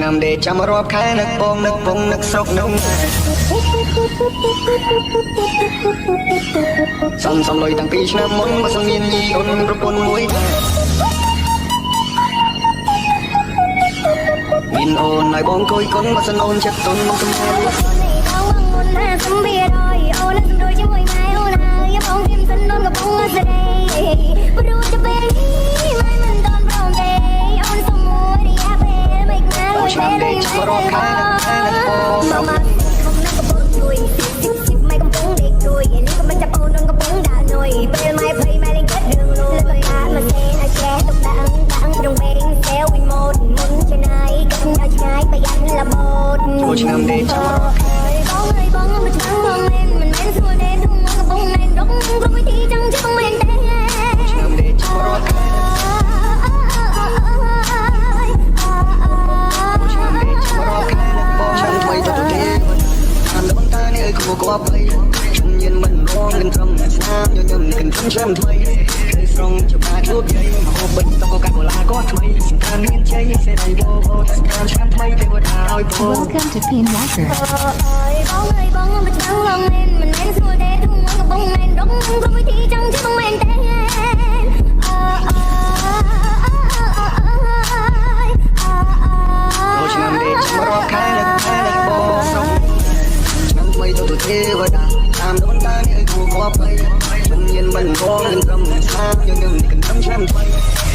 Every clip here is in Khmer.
ឆ្នាំដេកចាំរាប់ខែនឹកបងនឹកពងនឹកស្រុកនោះសំលុយតាំងពីឆ្នាំមុនបើសិនមានញីអូនមានប្រពន្ធមួយមានអូនឲ្យបងគួយកូនបើសិនអូនចិត្តទុនមកសម្រាប់សំបៀរយអូនសំដូចជាមួយម៉ែអូនហើយបងព្រៀមសិនអូនកំពុងស្រីព្រោះទៅពេលនេះម៉ែមិនតន់ព្រមទេអូនសុំមួយរយៈពេលមិនណាមួយពេលនេះរកខានបងមកខ្ញុំនឹងកំពុងជួយម៉ែកំពុងដេកជួយនេះក៏មិនចាប់អូននឹងកំពុងដើរនុយពេលម៉ែភ័យម៉ែលេងចិត្តរឿងលុយកាត់មកទេឲ្យចេះទុកដាក់ក្នុងវែងសេវវិញម៉ូតមុនឆ្នៃកាត់ឲ្យឆ្ងាយប្រយ័ត្នលបូតចូលឆ្នាំដេកចាំរកបងមកឆ្នាំបងមិនមែនស្រួលទេទុំមកកំពុងណែនរកគ្រប់វិធីចង់ជិះមិនទេឆ្នាំដេកចាំរកឆ្នាំដេកចាំរកបងឆ្នាំថ្មីទៅទេតាមលំតានេះឲ្យគួរគប់ไปខ្ញុំញៀនមិនរងនឹងត្រឹមស្នាមញញឹមនឹងឆ្នាំថ្មីគឺស្រងច្បាស់ជួបយាយមកហូបបិទតកកាកូឡាក៏ថ្មីសង្ការមានជ័យសេរីបបោសង្ការឆ្នាំថ្មីទេវតាឲ្យបង Welcome to Pin Walker បងមកឆ្នាំបងមិនមែនស្រួលទេទុំមកកំពុងណែនរកគ្រប់វិធីចង់ជិះមិនទេឆ្នាំដេកចាំរកខែនឹកបងឆ្នាំថ្មីទៅទេវតាតាមដូនតានេះឲ្យគួរគប់ទៅខ្ញុំញៀនមិនបងនឹងត្រឹមស្នាមញញឹមនេះកំឆ្នាំថ្មី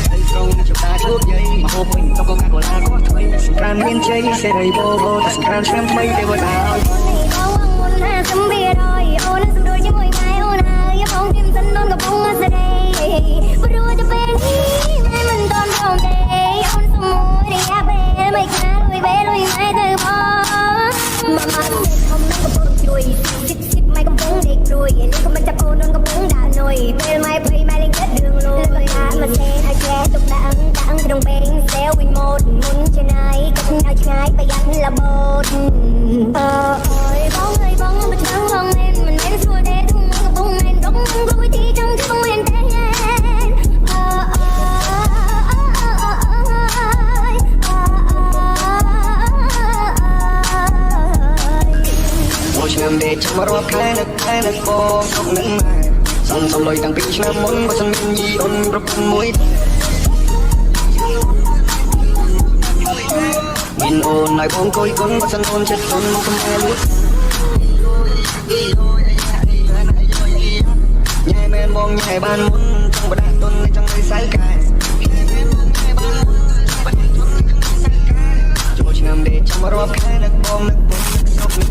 ហើយស្រងច្បាស់ជួបយាយមកហូបវិញតកកាកូឡាក៏ថ្មីសង្ការមានជ័យសេរីបបោសង្ការឆ្នាំថ្មីទេវតាឲ្យសំបៀរយអូនសំដូចជាមួយម៉ែអូនហើយបងព្រៀមសិនអូនកំពុងស្រីព្រោះទៅពេលនេះម៉ែមិនតន់ព្រមទេអូនសុំមួយរយៈពេលមិនណាមួយពេលលុយម៉ែទៅបងមកខ្ញុំនឹងកំពុងជួយម៉ែកំពុងដេករួយនេះក៏មិនចាប់អូនកំពុងដើរនុយពេលម៉ែភ័យម៉ែលេងចិត្តរឿងលុយកាត់មកទេឲ្យចេះទុកដាក់ក្នុងវែងសេវវិញម៉ូតមុនឆ្នៃកាត់ឲ្យឆ្ងាយប្រយ័ត្នលបូតបងមកឆ្នាំបងមិនមែនស្រួលទេទុំមកកំពុងណែនរកគ្រប់វិធីចង់ជិះមិនទេឆ្នាំដេកចាំរកខែនឹកបងក្នុងនឹងម៉ែសំលុយតាំងពីឆ្នាំមុនបើសិនមានញីអូនប្រពន្ធមួយមានអូនឲ្យបងគួយកូនបើសិនអូនចិត្តទុនមកសម្រាប់ញ៉ែមែនបងញ៉ែបានមុនចង់បដាក់ទុនចង់ឲ្យសៅកែចូលឆ្នាំដេកចាំរកខែនឹកបងនឹកស្រុកនឹង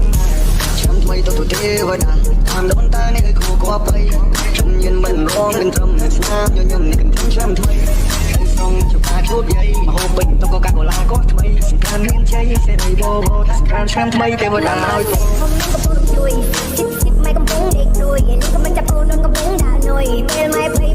ឆ្នាំថ្មីទៅទេវតាតាមដូនតានេះឲ្យគួរគប់ទៅខ្ញុំញៀនមិនរងនឹងត្រឹមស្នាមញញឹមនេះកំឆ្នាំថ្មីហើយស្រងច្បាស់ជួបយាយមកហូបវិញតកកាកូឡាក៏ថ្មីសង្ការមានជ័យសេរីបបោសង្ការឆ្នាំថ្មីទេវតាឲ្យបងកំពុងជួយម៉ែកំពុងដេករួយនេះក៏មិនចាប់អូនកំពុងដើរនុយពេលម៉ែភ័យ